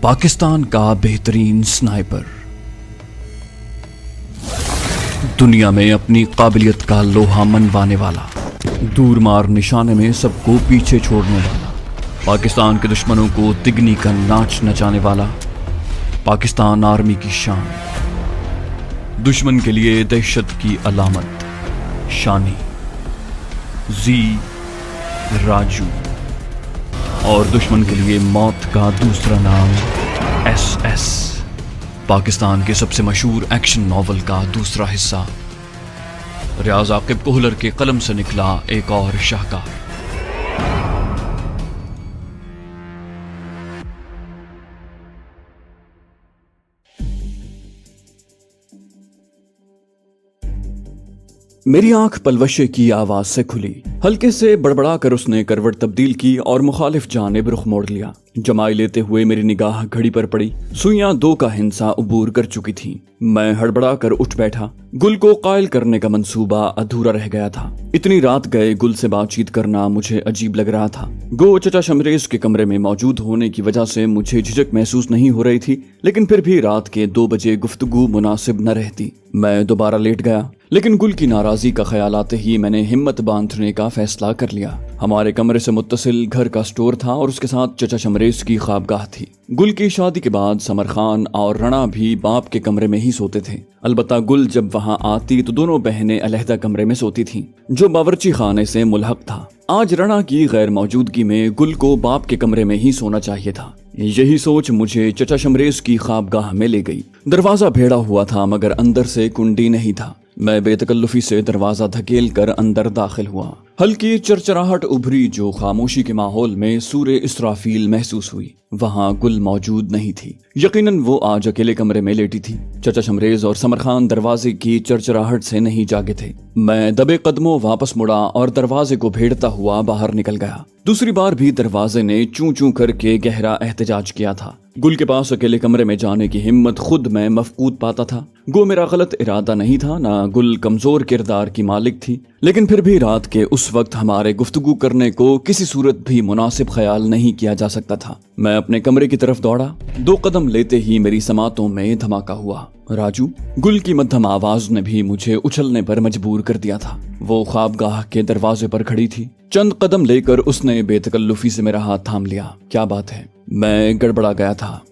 पाकिस्तान का बेहतरीन स्नाइपर, दुनिया में अपनी काबिलियत का लोहा मनवाने वाला, दूर मार निशाने में सबको पीछे छोड़ने वाला, पाकिस्तान के दुश्मनों को तिगनी का नाच नचाने वाला, पाकिस्तान आर्मी की शान, दुश्मन के लिए दहशत की अलामत, शानी जी राजू, और दुश्मन के लिए मौत का दूसरा नाम SS, पाकिस्तान के सबसे मशहूर एक्शन नॉवल का दूसरा हिस्सा। रियाज आकिब कोहलर के कलम से निकला एक और शाहकार। मेरी आंख पलवशे की आवाज से खुली। हल्के से बड़बड़ा कर उसने करवट तब्दील की और मुखालिफ जानिब रुख मोड़ लिया। जमाई लेते हुए मेरी निगाह घड़ी पर पड़ी। सुइयां 2 का हिंसा उबूर कर चुकी थीं। मैं हड़बड़ा कर उठ बैठा। गुल को कायल करने का मंसूबा अधूरा रह गया था। इतनी रात गए गुल से बातचीत करना मुझे अजीब लग रहा था। गो चचा शमरेज के कमरे में मौजूद होने की वजह से मुझे झिझक महसूस नहीं हो रही थी, लेकिन फिर भी रात के 2 बजे गुफ्तगू मुनासिब न रहती। मैं दोबारा लेट गया, लेकिन गुल की नाराजगी का ख्याल आते ही मैंने हिम्मत बांधने का फैसला कर लिया। हमारे कमरे से मुत्तसिल घर का स्टोर था और उसके साथ चचा शमरेज की ख्वाबगाह थी। गुल की शादी के बाद समर खान और रणा भी बाप के कमरे में ही सोते थे। अलबत्ता गुल जब वहां आती तो दोनों बहनें अलहदा कमरे में सोती थीं, जो बावर्ची खाने से मुल्हक था। आज रणा की गैर मौजूदगी में गुल को बाप के कमरे में ही सोना चाहिए था। यही सोच मुझे चचा शमरेज की ख्वाबगाह में ले गई। दरवाजा भेड़ा हुआ था मगर अंदर से कुंडी नहीं था। मैं बेतकल्लुफी से दरवाजा धकेल कर अंदर दाखिल हुआ। हल्की चरचराहट उभरी जो खामोशी के माहौल में सूरे इसराफील महसूस हुई। वहां गुल मौजूद नहीं थी। यकीनन वो आज अकेले कमरे में लेटी थी। चचा शमरेज और समर खान दरवाजे की चरचराहट से नहीं जागे थे। मैं दबे कदमों वापस मुड़ा और दरवाजे को भेड़ता हुआ बाहर निकल गया। दूसरी बार भी दरवाजे ने चूं चूं करके गहरा एहतजाज किया था। गुल के पास अकेले कमरे में जाने की हिम्मत खुद मैं मफकूद पाता था। गो मेरा गलत इरादा नहीं था, ना गुल कमजोर किरदार की मालिक थी, लेकिन फिर भी रात के उस वक्त हमारे गुफ्तगू करने को किसी सूरत भी मुनासिब ख्याल नहीं किया जा सकता था। मैं अपने कमरे की तरफ दौड़ा। 2 कदम लेते ही मेरी समातों में धमाका हुआ। राजू, गुल की मध्यम आवाज ने भी मुझे उछलने पर मजबूर कर दिया था। वो ख्वाबगाह के दरवाजे पर खड़ी थी। चंद कदम लेकर उसने बेतकल्लुफी से मेरा हाथ थाम लिया। क्या बात है? मैं गड़बड़ा गया था।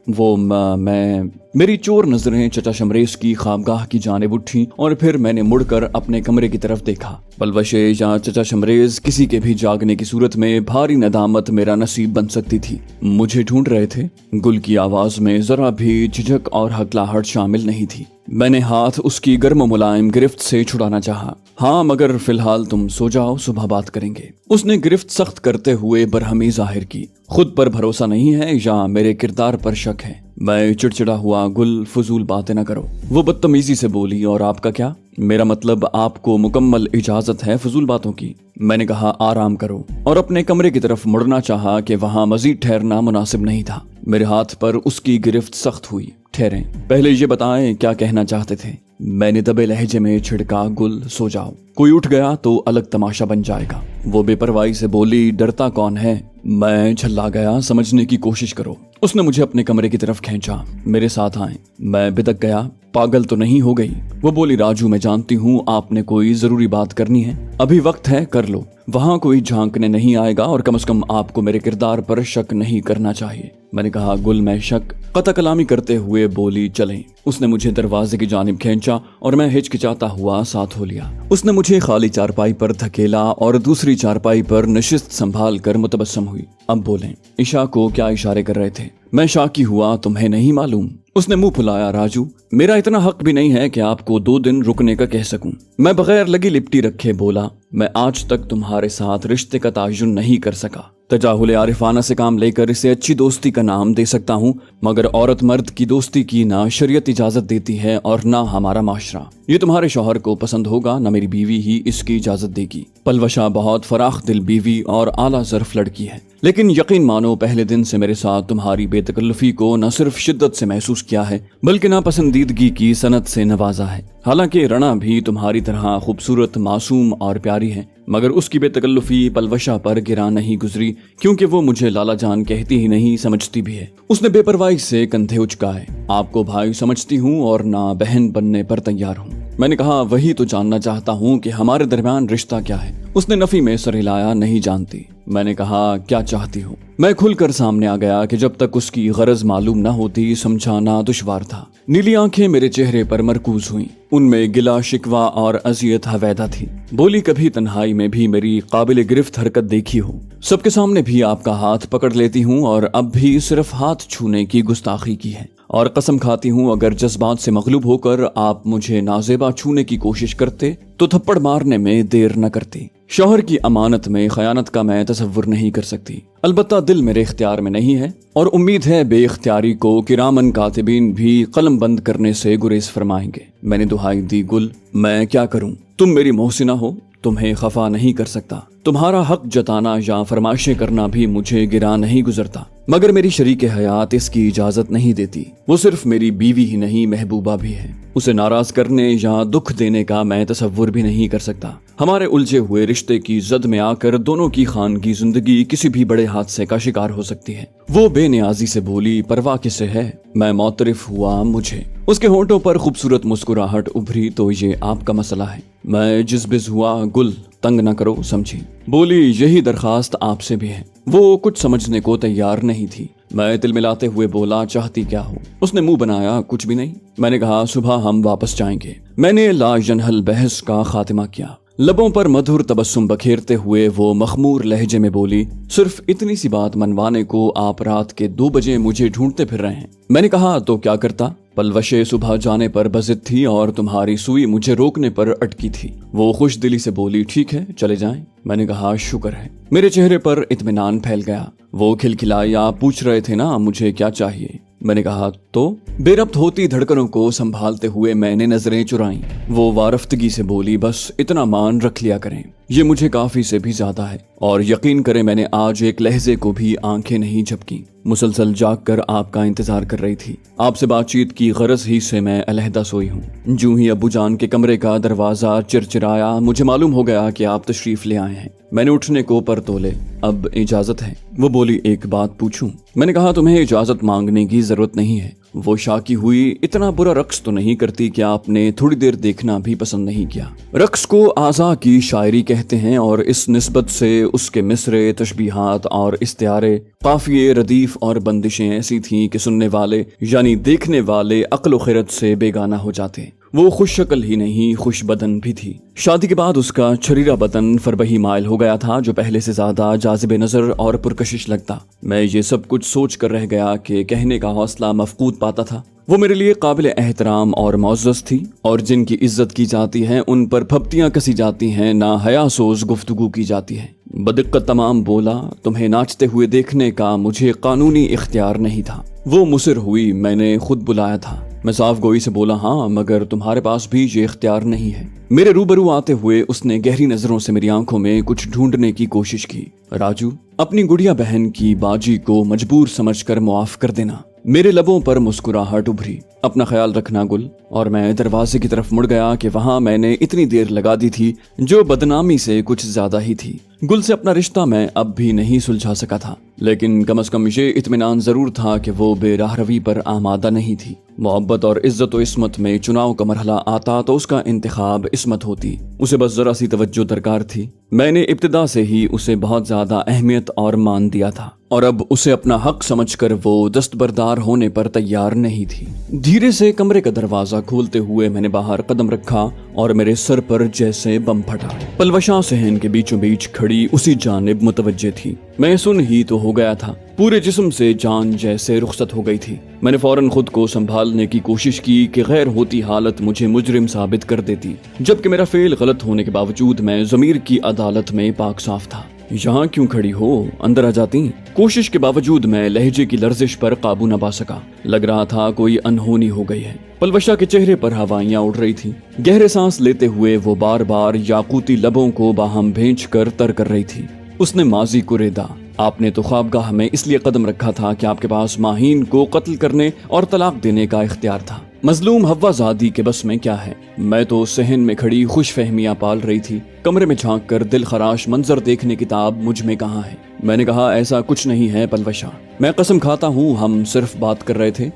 मेरी चोर नजरें चचा शमरेज की ख्वाबगाह की जानिब उठी और फिर मैंने मुड़कर अपने कमरे की तरफ देखा। पलवशे या चचा शमरेज किसी के भी जागने की सूरत में भारी नदामत मेरा नसीब बन सकती थी। मुझे ढूंढ रहे थे। गुल की आवाज में जरा भी झिझक और हकलाहट शामिल नहीं थी। मैंने हाथ उसकी गर्म मुलायम गिरफ्त से छुड़ाना चाहा। हाँ, मगर फिलहाल तुम सो जाओ, सुबह बात करेंगे। उसने गिरफ्त सख्त करते हुए बरहमी जाहिर की। खुद पर भरोसा नहीं है या मेरे किरदार पर शक है? मैं चिड़चिड़ा हुआ। गुल, फजूल बातें न करो। वो बदतमीजी से बोली। और आपका क्या? मेरा मतलब आपको मुकम्मल इजाजत है फजूल बातों की। मैंने कहा आराम करो और अपने कमरे की तरफ मुड़ना चाहा कि वहां मजीद ठहरना मुनासिब नहीं था। मेरे हाथ पर उसकी गिरफ्त सख्त हुई। ठहरें, पहले ये बताएं क्या कहना चाहते थे? मैंने दबे लहजे में छिड़का। गुल, सो जाओ, कोई उठ गया तो अलग तमाशा बन जाएगा। वो बेपरवाही से बोली। डरता कौन है? मैं झल्ला गया। समझने की कोशिश करो। उसने मुझे अपने कमरे की तरफ खींचा। मेरे साथ आए। मैं बिदक गया। पागल तो नहीं हो गई? वो बोली। राजू, मैं जानती हूँ आपने कोई जरूरी बात करनी है। अभी वक्त है, कर लो। वहां कोई झांकने नहीं आएगा और कम से कम आपको मेरे किरदार पर शक नहीं करना चाहिए। मैंने कहा। गुल, मैं शक? कता कलामी करते हुए बोली। चलें। उसने मुझे दरवाजे की जानिब खींचा और मैं हिचकिचाता हुआ साथ हो लिया। उसने मुझे खाली चारपाई पर धकेला और दूसरी चारपाई पर नशिस्त संभाल कर मुतबस्सम हुई। अब बोलें। ईशा को क्या इशारे कर रहे थे? मैं शाकी हुआ। तुम्हें नहीं मालूम? उसने मुंह फुलाया। राजू, मेरा इतना हक भी नहीं है कि आपको 2 दिन रुकने का कह सकूं। मैं बगैर लगी लिपटी रखे बोला। मैं आज तक तुम्हारे साथ रिश्ते का तायुन नहीं कर सका। तजाहुल आरिफाना से काम लेकर इसे अच्छी दोस्ती का नाम दे सकता हूँ, मगर औरत मर्द की दोस्ती की ना शरीयत इजाजत देती है और ना हमारा माशरा। ये तुम्हारे शौहर को पसंद होगा, ना मेरी बीवी ही इसकी इजाजत देगी। पलवशा बहुत फराख दिल बीवी और आला ज़र्फ लड़की है, लेकिन यकीन मानो पहले दिन से मेरे साथ तुम्हारी बेतकल्लुफी को न सिर्फ शिद्दत से महसूस किया है बल्कि नापसंदीदगी की सनत से नवाजा है। हालांकि रणा भी तुम्हारी तरह खूबसूरत, मासूम और प्यारी है, मगर उसकी बेतकल्लुफी पलवशा पर गिरा नहीं गुजरी, क्योंकि वो मुझे लाला जान कहती ही नहीं समझती भी है। उसने बेपरवाही से कंधे उचकाए। आपको भाई समझती हूँ और ना बहन बनने पर तैयार हूँ। मैंने कहा वही तो जानना चाहता हूँ कि हमारे दरमियान रिश्ता क्या है। उसने नफी में सर हिलाया, नहीं जानती। मैंने कहा क्या चाहती हो। मैं खुलकर सामने आ गया कि जब तक उसकी गरज मालूम न होती समझाना दुश्वार था। नीली आंखें मेरे चेहरे पर मरकूज हुईं। उनमें गिला शिकवा और अजियत हवैदा थी। बोली कभी तन्हाई में भी मेरी काबिल गिरफ्त हरकत देखी हो। सबके सामने भी आपका हाथ पकड़ लेती हूँ और अब भी सिर्फ हाथ छूने की गुस्ताखी की है, और कसम खाती हूँ अगर जज्बात से मगलूब होकर आप मुझे नाजेबा छूने की कोशिश करते तो थप्पड़ मारने में देर न करती। शौहर की अमानत में खयानत का मैं तसव्वुर नहीं कर सकती। अलबत्ता दिल मेरे इख्तियार में नहीं है, और उम्मीद है बेइख्तियारी को किरामन कातिबीन भी कलम बंद करने से गुरेज फरमाएंगे। मैंने दुहाई दी, गुल मैं क्या करूं, तुम मेरी मोहसिना हो, तुम्हें खफा नहीं कर सकता। तुम्हारा हक जताना या फरमाइशें करना भी मुझे गिरा नहीं गुजरता, मगर मेरी शरीके हयात इसकी इजाजत नहीं देती। वो सिर्फ मेरी बीवी ही नहीं, महबूबा भी है। उसे नाराज करने या दुख देने का मैं तसव्वुर भी नहीं कर सकता। हमारे उलझे हुए रिश्ते की जद में आकर दोनों की खानगी जिंदगी किसी भी बड़े हादसे का शिकार हो सकती है। वो बेनियाजी से बोली, परवाह किसे है। मैं मौतरिफ हुआ मुझे। उसके होंठों पर खूबसूरत मुस्कुराहट उभरी, तो ये आपका मसला है। मैं जिज़बिज़ हुआ, गुल तंग न करो समझी। बोली यही दरखास्त आपसे भी है। वो कुछ समझने को तैयार नहीं थी। मैं तिलमिलाते हुए बोला, चाहती क्या हो। उसने मुंह बनाया, कुछ भी नहीं। मैंने कहा सुबह हम वापस जाएंगे। मैंने लाजनहल बहस का खात्मा किया। लबों पर मधुर तबस्सुम बखेरते हुए वो मखमूर लहजे में बोली, सिर्फ इतनी सी बात मनवाने को आप रात के 2 बजे मुझे ढूंढते फिर रहे हैं। मैंने कहा तो क्या करता। पलवशे सुबह जाने पर बजिद थी और तुम्हारी सुई मुझे रोकने पर अटकी थी। वो खुश दिली से बोली, ठीक है चले जाएं। मैंने कहा शुक्र है। मेरे चेहरे पर इत्मीनान फैल गया। वो खिलखिलाई, आप पूछ रहे थे ना मुझे क्या चाहिए। मैंने कहा तो। बेरब्त होती धड़कनों को संभालते हुए मैंने नजरें चुराई। वो वारफ्तगी से बोली, बस इतना मान रख लिया करें, ये मुझे काफी से भी ज्यादा है। और यकीन करें मैंने आज एक लहजे को भी आंखें नहीं झपकी। मुसलसल जाग कर आपका इंतजार कर रही थी। आपसे बातचीत की गरज ही से मैं अलहदा सोई हूँ। जूं ही अब्बू जान के कमरे का दरवाजा चिरचिराया, मुझे मालूम हो गया कि आप तशरीफ ले आए हैं। मैंने उठने को पर तोले, अब इजाजत है। वो बोली, एक बात पूछूं। मैंने कहा तुम्हें इजाजत मांगने की जरूरत नहीं है। वो शाकी हुई, इतना बुरा रक्स तो नहीं करती कि आपने थोड़ी देर देखना भी पसंद नहीं किया। रक्स को आज़ा की शायरी कहते हैं, और इस निस्बत से उसके मिसरे, तशबीहात और इस्तियारे, काफिये, रदीफ और बंदिशें ऐसी थीं कि सुनने वाले यानी देखने वाले अक्ल खिरत से बेगाना हो जाते। वो खुश शक्ल ही नहीं, खुश बदन भी थी। शादी के बाद उसका छरीरा बदन फरबही माइल हो गया था, जो पहले से ज्यादा जाजिबे नजर और पुरकशिश लगता। मैं ये सब कुछ सोच कर रह गया कि कहने का हौसला मफकूद पाता था। वो मेरे लिए काबिल एहतराम और मौज़्ज़ज़ थी, और जिनकी इज्जत की जाती है उन पर फप्तियां कसी जाती हैं, ना हयासोज गुफ्तगू की जाती है। बदिक्कत तमाम बोला, तुम्हें नाचते हुए देखने का मुझे कानूनी इख्तियार नहीं था। वो मुसिर हुई, मैंने खुद बुलाया था। मैं साफ गोई से बोला, हाँ मगर तुम्हारे पास भी ये इख्तियार नहीं है। मेरे रूबरू आते हुए उसने गहरी नजरों से मेरी आंखों में कुछ ढूंढने की कोशिश की। राजू, अपनी गुड़िया बहन की बाजी को मजबूर समझकर मुआफ कर देना। मेरे लबों पर मुस्कुराहट उभरी। अपना ख्याल रखना गुल। और मैं दरवाजे की तरफ मुड़ गया कि वहां मैंने इतनी देर लगा दी थी जो बदनामी से कुछ ज्यादा ही थी। गुल से अपना रिश्ता मैं अब भी नहीं सुलझा सका था, लेकिन कम से कम ये इत्मीनान जरूर था कि वो बेराहरवी पर आमादा नहीं थी। मोहब्बत और इज्जत व इस्मत में चुनाव का मरहला आता तो उसका इंतखाब इस्मत होती। उसे बस जरा सी तवज्जो दरकार थी। मैंने इब्तिदा से ही उसे बहुत ज्यादा अहमियत और मान दिया था, और अब उसे अपना हक समझकर वो दस्तबरदार होने पर तैयार नहीं थी। धीरे से कमरे का दरवाजा खोलते हुए मैंने बाहर कदम रखा और मेरे सर पर जैसे बम फटा। पलवशा सहन के बीचों बीच खड़ी उसी जानिब मुतवज्जे थी। मैं सुन ही तो हो गया था। पूरे जिस्म से जान जैसे रुखसत हो गई थी। मैंने फौरन खुद को संभालने की कोशिश की कि गैर होती हालत मुझे मुजरिम साबित कर देती, जबकि मेरा फेल गलत होने के बावजूद मैं ज़मीर की अदालत में पाक साफ था। यहाँ क्यों खड़ी हो, अंदर आ जाती। कोशिश के बावजूद मैं लहजे की लर्जिश पर काबू न पा सका। लग रहा था कोई अनहोनी हो गई है। पलवशा के चेहरे पर हवाइयां उड़ रही थी। गहरे सांस लेते हुए वो बार बार याकूती लबों को बाहम भेंच कर तर कर रही थी। उसने माजी को रेदा, آپ نے تو خوابگاہ میں اس لیے قدم رکھا تھا کہ آپ کے پاس ماہین کو قتل کرنے اور طلاق دینے کا اختیار تھا۔ مظلوم حوا زادی کے بس میں کیا ہے؟ میں تو صحن میں کھڑی خوش فہمیاں پال رہی تھی۔ کمرے میں جھانک کر دل خراش منظر دیکھنے کی تاب مجھ میں کہاں ہے؟ میں نے کہا ایسا کچھ نہیں ہے پلوشا، میں قسم کھاتا ہوں ہم صرف بات کر رہے تھے،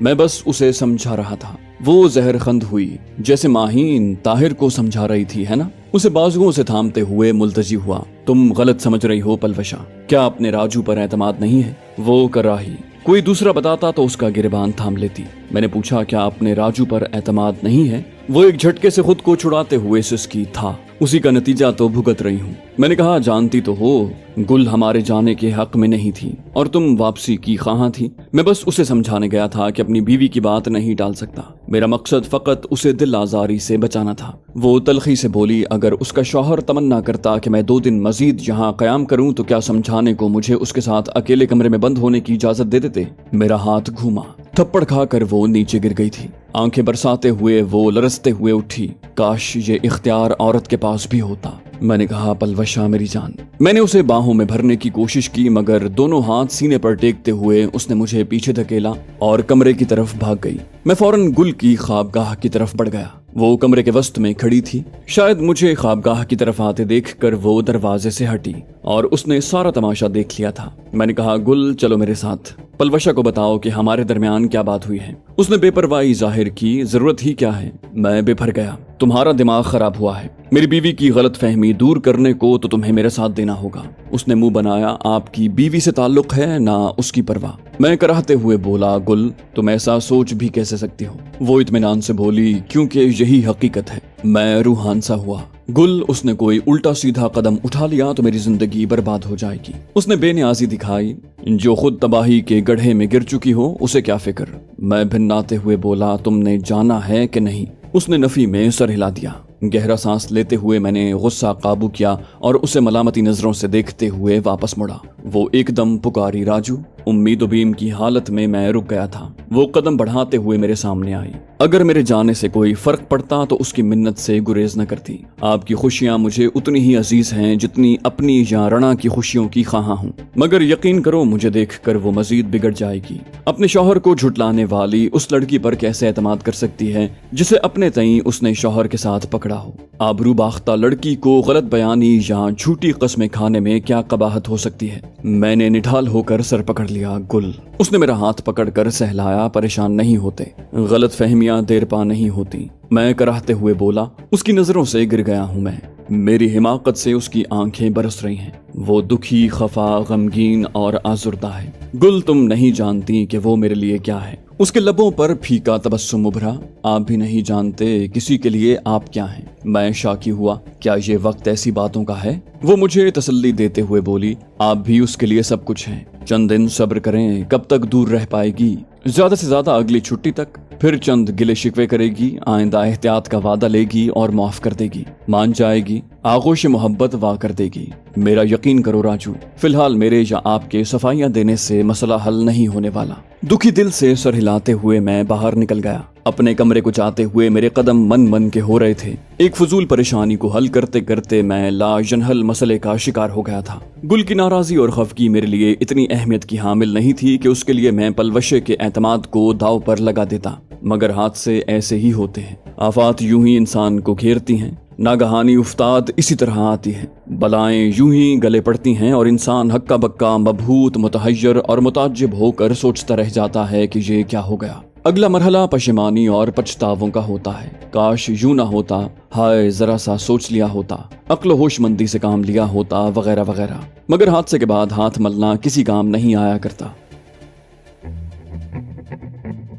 میں بس اسے سمجھا رہا تھا۔ وہ زہر خند ہوئی جیسے ماہین طاہر کو سمجھا رہی تھی، ہے نا؟ اسے بازوؤں سے تھامتے ہوئے ملتجی ہوا۔ تم غلط سمجھ رہی ہو پلوشا، کیا اپنے راجو پر اعتماد نہیں ہے؟ وہ کراہی، کوئی دوسرا بتاتا تو اس کا گریبان تھام لیتی۔ میں نے پوچھا کیا اپنے راجو پر اعتماد نہیں ہے؟ وہ ایک جھٹکے سے خود کو چھڑاتے ہوئے سسکی، تھا، اسی کا نتیجہ تو بھگت رہی ہوں۔ میں نے کہا جانتی تو ہو گل ہمارے جانے کے حق میں نہیں تھی اور تم واپسی کی خواہاں تھی۔ میں بس اسے سمجھانے گیا تھا کہ اپنی بیوی کی بات نہیں ٹال سکتا، میرا مقصد فقط اسے دل آزاری سے بچانا تھا۔ وہ تلخی سے بولی اگر اس کا شوہر تمنا کرتا کہ میں 2 دن مزید یہاں قیام کروں تو کیا سمجھانے کو مجھے اس کے ساتھ اکیلے کمرے میں بند ہونے کی اجازت دے دیتے؟ میرا ہاتھ گھوما، تھپڑ کھا کر وہ نیچے گر گئی تھی۔ آنکھیں برساتے ہوئے وہ لرزتے ہوئے اٹھی۔ کاش یہ اختیار عورت کے پاس بھی ہوتا۔ میں نے کہا پلوشا میری جان۔ میں نے اسے باہوں میں بھرنے کی کوشش کی مگر دونوں ہاتھ سینے پر ٹیکتے ہوئے اس نے مجھے پیچھے دھکیلا اور کمرے کی طرف بھاگ گئی۔ میں فوراً گل کی خوابگاہ کی طرف بڑھ گیا۔ وہ کمرے کے وسط میں کھڑی تھی۔ شاید مجھے خوابگاہ کی طرف آتے دیکھ کر وہ دروازے سے ہٹی اور اس نے سارا تماشا دیکھ لیا تھا۔ میں نے کہا گل چلو میرے ساتھ، پلوشا کو بتاؤ کہ ہمارے درمیان کیا بات ہوئی ہے۔ اس نے بے پرواہی ظاہر کی، ضرورت ہی کیا ہے؟ میں بے پھر گیا۔ تمہارا دماغ خراب ہوا ہے، میری بیوی کی غلط فہمی دور کرنے کو تو تمہیں میرے ساتھ دینا ہوگا۔ اس نے منہ بنایا، آپ کی بیوی سے تعلق ہے نہ اس کی پرواہ۔ میں کراہتے ہوئے بولا گل تم ایسا سوچ بھی کیسے سکتی ہو؟ وہ اطمینان سے بولی کیونکہ یہی حقیقت ہے۔ میں روحان سا ہوا۔ گل اس نے کوئی الٹا سیدھا قدم اٹھا لیا تو میری زندگی برباد ہو جائے گی۔ اس نے بے نیازی دکھائی، جو خود تباہی کے گڑھے میں گر چکی ہو اسے کیا فکر؟ میں بھناتے ہوئے بولا تم نے جانا ہے کہ نہیں؟ اس نے نفی میں سر ہلا دیا۔ گہرا سانس لیتے ہوئے میں نے غصہ قابو کیا اور اسے ملامتی نظروں سے دیکھتے ہوئے واپس مڑا۔ وہ ایک دم پکاری راجو۔ امید و بیم کی حالت میں رک گیا تھا۔ وہ قدم بڑھاتے ہوئے میرے سامنے آئی۔ اگر میرے جانے سے کوئی فرق پڑتا تو اس کی منت سے گریز نہ کرتی۔ آپ کی خوشیاں مجھے اتنی ہی عزیز ہیں جتنی اپنی یا رنا کی خوشیوں کی خواہاں ہوں، مگر یقین کرو مجھے دیکھ کر وہ مزید بگڑ جائے گی۔ اپنے شوہر کو جھٹلانے والی اس لڑکی پر کیسے اعتماد کر سکتی ہے جسے اپنے تئیں اس نے شوہر کے ساتھ پکڑا ہو؟ آبرو باختہ لڑکی کو غلط بیانی یا جھوٹی قسمیں کھانے میں کیا قباحت ہو سکتی ہے؟ میں نے نڈھال ہو کر سر پکڑ لیا۔ گل، اس نے میرا ہاتھ پکڑ کر سہلایا، پریشان نہیں ہوتے، غلط فہمیاں دیر پا نہیں ہوتی۔ میں کراہتے ہوئے بولا اس کی نظروں سے گر گیا ہوں میں۔ میری حماقت سے اس کی آنکھیں برس رہی ہیں۔ وہ دکھی، خفا، غمگین اور آزردہ ہے۔ گل تم نہیں جانتی کہ وہ میرے لیے کیا ہے۔ اس کے لبوں پر پھیکا تبسم ابھرا۔ آپ بھی نہیں جانتے کسی کے لیے آپ کیا ہیں۔ میں شاکی ہوا، کیا یہ وقت ایسی باتوں کا ہے؟ وہ مجھے تسلی دیتے ہوئے بولی آپ بھی اس کے لیے سب کچھ ہیں، چند دن صبر کریں، کب تک دور رہ پائے گی؟ زیادہ سے زیادہ اگلی چھٹی تک، پھر چند گلے شکوے کرے گی، آئندہ احتیاط کا وعدہ لے گی اور معاف کر دے گی، مان جائے گی، آغوش محبت وا کر دے گی۔ میرا یقین کرو راجو، فی الحال میرے یا آپ کے صفائیاں دینے سے مسئلہ حل نہیں ہونے والا۔ دکھی دل سے سر ہلاتے ہوئے میں باہر نکل گیا۔ اپنے کمرے کو جاتے ہوئے میرے قدم من کے ہو رہے تھے۔ ایک فضول پریشانی کو حل کرتے کرتے میں لا ینحل مسئلے کا شکار ہو گیا تھا۔ گل کی ناراضی اور خفگی میرے لیے اتنی اہمیت کی حامل نہیں تھی کہ اس کے لیے میں پلوشے کے اعتماد کو داؤ پر لگا دیتا، مگر حادثے ایسے ہی ہوتے ہیں۔ آفات یوں ہی انسان کو گھیرتی ہیں، ناگہانی افتاد اسی طرح آتی ہے، بلائیں یوں ہی گلے پڑتی ہیں اور انسان ہکا بکا، مبہوت، متحیر اور متعجب ہو کر سوچتا رہ جاتا ہے کہ یہ کیا ہو گیا۔ اگلا مرحلہ پشیمانی اور پچھتاووں کا ہوتا ہے۔ کاش یوں نہ ہوتا، ہائے ذرا سا سوچ لیا ہوتا، عقل و ہوش مندی سے کام لیا ہوتا، وغیرہ وغیرہ، مگر حادثے کے بعد ہاتھ ملنا کسی کام نہیں آیا کرتا۔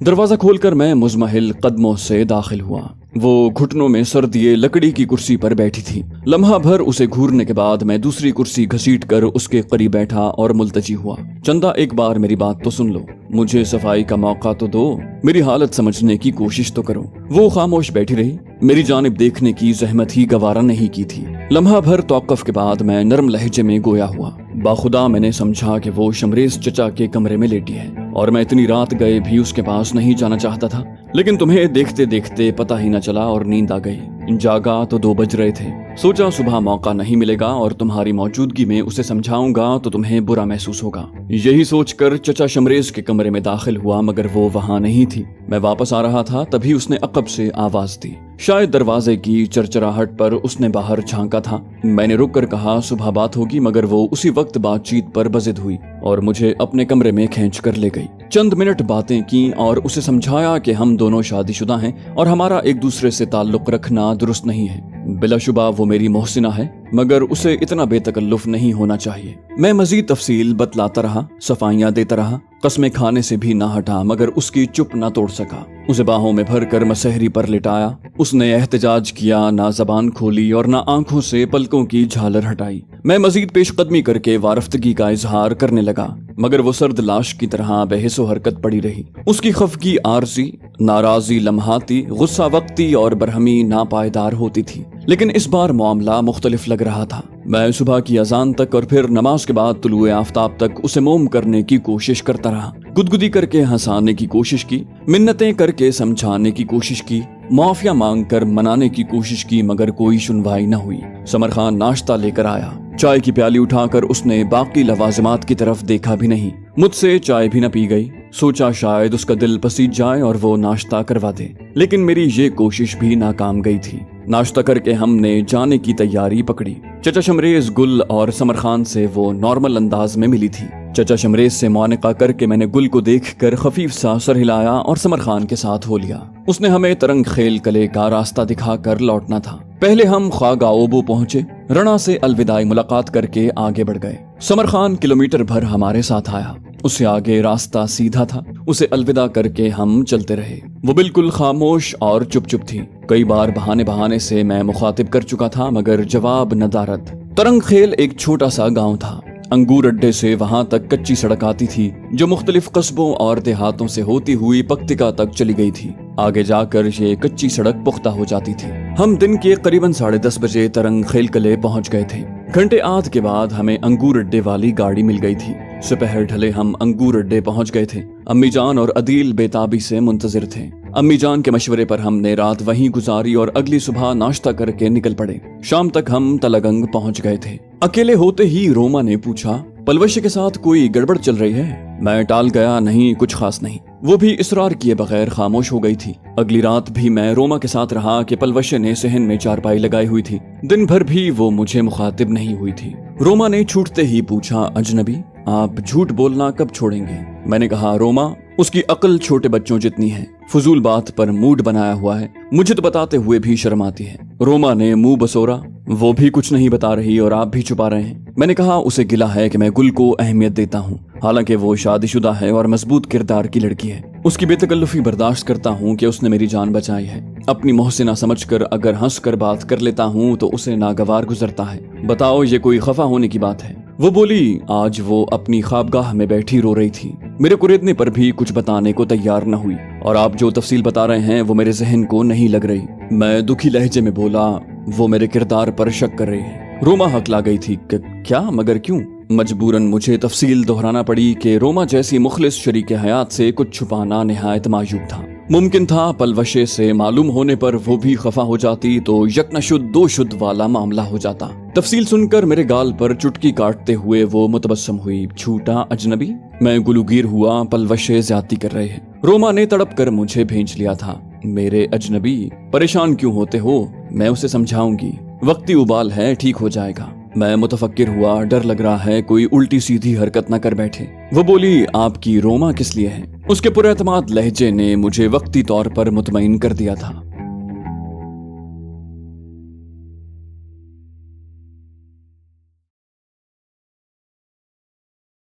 دروازہ کھول کر میں مزمحل قدموں سے داخل ہوا۔ وہ گھٹنوں میں سر دیے لکڑی کی کرسی پر بیٹھی تھی۔ لمحہ بھر اسے گھورنے کے بعد میں دوسری کرسی گھسیٹ کر اس کے قریب بیٹھا اور ملتجی ہوا۔ چندہ ایک بار میری بات تو سن لو، مجھے صفائی کا موقع تو دو، میری حالت سمجھنے کی کوشش تو کرو۔ وہ خاموش بیٹھی رہی، میری جانب دیکھنے کی زحمت ہی گوارا نہیں کی تھی۔ لمحہ بھر توقف کے بعد میں نرم لہجے میں گویا ہوا۔ باخدا میں نے سمجھا کہ وہ شمریز چچا کے کمرے میں لیٹی ہے اور میں اتنی رات گئے بھی اس کے پاس نہیں جانا چاہتا تھا، لیکن تمہیں دیکھتے دیکھتے پتہ ہی نہ چلا اور نیند آ گئی۔ जागा तो 2 बज रहे थे। सोचा सुबह मौका नहीं मिलेगा और तुम्हारी मौजूदगी में उसे समझाऊंगा तो तुम्हें बुरा महसूस होगा। यही सोचकर चचा शमरेज के कमरे में दाखिल हुआ, मगर वो वहां नहीं थी। मैं वापस आ रहा था, तभी उसने अकब से आवाज दी। शायद दरवाजे की चरचराहट पर उसने बाहर झांका था। मैंने रुक कर कहा सुबह बात होगी, मगर वो उसी वक्त बातचीत पर बजिद हुई और मुझे अपने कमरे में खींच कर ले गई। चंद मिनट बातें की और उसे समझाया कि हम दोनों शादीशुदा हैं और हमारा एक दूसरे से ताल्लुक रखना दुरुस्त नहीं है। बिलाशुबा वो मेरी मोहसिना है, मगर उसे इतना बेतकल्लुफ नहीं होना चाहिए। मैं मजीद तफसील बतलाता रहा, सफाइयां देता रहा, कस्में खाने से भी ना हटा, मगर उसकी चुप ना तोड़ सका। उसे बाहों में भर कर मसहरी पर लिटाया। उसने एहतजाज किया, ना जबान खोली और ना आंखों से पलकों की झालर हटाई। मैं मजीद पेशकदमी करके वारफ्तगी का इजहार करने लगा, मगर वो सर्द लाश की तरह बेहिसो हरकत पड़ी रही। उसकी खफगी आरजी, नाराजी लम्हाती, गुस्सा वक्ती और बरहमी नापायदार होती थी। लेकिन इस बार मामला मुख्तलिफ लग रहा था। मैं सुबह की अजान तक और फिर नमाज के बाद तुलुए आफ्ताब तक उसे मोम करने की कोशिश करता रहा। गुदगुदी करके हंसाने की कोशिश की, मिन्नतें करके समझाने की कोशिश की, माफिया मांग कर मनाने की कोशिश की, मगर कोई सुनवाई न हुई। समर खान नाश्ता लेकर आया। चाय की प्याली उठाकर उसने बाकी लवाजिमात की तरफ देखा भी नहीं। मुझसे चाय भी न पी गई। सोचा शायद उसका दिल पसीज जाए और वो नाश्ता करवा दे, लेकिन मेरी ये कोशिश भी नाकाम गई थी। नाश्ता करके हमने जाने की तैयारी पकड़ी। चचा शमरेज, गुल और समर खान से वो नॉर्मल अंदाज में मिली थी। चचा शमरेज से मुआनका करके मैंने गुल को देखकर खफीफ सा सर हिलाया और समर खान के साथ हो लिया। उसने हमें तरंग खेल कले का रास्ता दिखाकर लौटना था। पहले हम ख्वागा ओबो पहुंचे। रणा से अलविदाई मुलाकात करके आगे बढ़ गए। समर खान किलोमीटर भर हमारे साथ आया। उससे आगे रास्ता सीधा था। उसे अलविदा करके हम चलते रहे। वो बिल्कुल खामोश और चुप चुप थी। कई बार बहाने बहाने से मैं मुखातिब कर चुका था, मगर जवाब नदारद। तरंग खेल एक छोटा सा गांव था। अंगूर अड्डे से वहां तक कच्ची सड़क आती थी, जो मुख्तलिफ कस्बों और देहातों से होती हुई पक्तिका तक चली गई थी। आगे जाकर ये कच्ची सड़क पुख्ता हो जाती थी। हम दिन के करीबन 10:30 बजे तरंग खेल कले पहुंच गए थे। घंटे आध के बाद हमें अंगूर अड्डे वाली गाड़ी मिल गई थी। सुपहर ढले हम अंगूर अड्डे पहुंच गए थे। अम्मी जान और अदील बेताबी से मुंतजिर थे। अम्मी जान के मशवरे पर हमने रात वहीं गुजारी और अगली सुबह नाश्ता करके निकल पड़े। शाम तक हम तलगंग पहुंच गए थे। अकेले होते ही रोमा ने पूछा, पलवश के साथ कोई गड़बड़ चल रही है? मैं टाल गया, नहीं कुछ खास नहीं। वो भी इसरार किए बगैर खामोश हो गई थी। अगली रात भी मैं रोमा के साथ रहा कि पलवश ने सहन में चारपाई लगाई हुई थी। दिन भर भी वो मुझे मुखातिब नहीं हुई थी। रोमा ने छूटते ही पूछा, अजनबी आप झूठ बोलना कब छोड़ेंगे? मैंने कहा, रोमा उसकी अक्ल छोटे बच्चों जितनी है, फजूल बात पर मूड बनाया हुआ है, मुझे तो बताते हुए भी शर्म आती है। रोमा ने मुंह बसोरा, वो भी कुछ नहीं बता रही और आप भी छुपा रहे हैं। मैंने कहा, उसे गिला है कि मैं गुल को अहमियत देता हूँ, हालांकि वो शादीशुदा है और मजबूत किरदार की लड़की है। उसकी बेतकल्लुफी बर्दाश्त करता हूँ कि उसने मेरी जान बचाई है। अपनी मोहसिना समझकर अगर हंस कर बात कर लेता हूँ तो उसे नागवार गुजरता है। बताओ ये कोई खफा होने की बात है? वो बोली, आज वो अपनी ख्वाबगाह में बैठी रो रही थी। मेरे कुरेदने पर भी कुछ बताने को तैयार न हुई, और आप जो तफसील बता रहे हैं वो मेरे जहन को नहीं लग रही। मैं दुखी लहजे में बोला, वो मेरे किरदार पर शक कर रही है। रोमा हकला गई थी, क्या मगर क्यों? मजबूरन मुझे तफसील दोहराना पड़ी कि रोमा जैसी मुखलिस शरीके हयात से कुछ छुपाना निहायत मायूब था। मुमकिन था पलवशे से मालूम होने पर वो भी खफा हो जाती तो यकनशुद्ध दो शुद्ध वाला मामला हो जाता। तफसील सुनकर मेरे गाल पर चुटकी काटते हुए वो मुतबस्सम हुई। झूठा अजनबी? मैं गुलूगीर हुआ, पलवशे ज्यादती कर रहे हैं। रोमा ने तड़प कर मुझे भेज लिया था। मेरे अजनबी, परेशान क्यों होते हो? मैं उसे समझाऊंगी, वक्ती उबाल है, ठीक हो जाएगा। मैं मुतफक्किर हुआ, डर लग रहा है कोई उल्टी सीधी हरकत न कर बैठे। वो बोली, आपकी रोमा किस लिए है? उसके पुरएतमाद लहजे ने मुझे वक्ती तौर पर मुतमईन कर दिया था।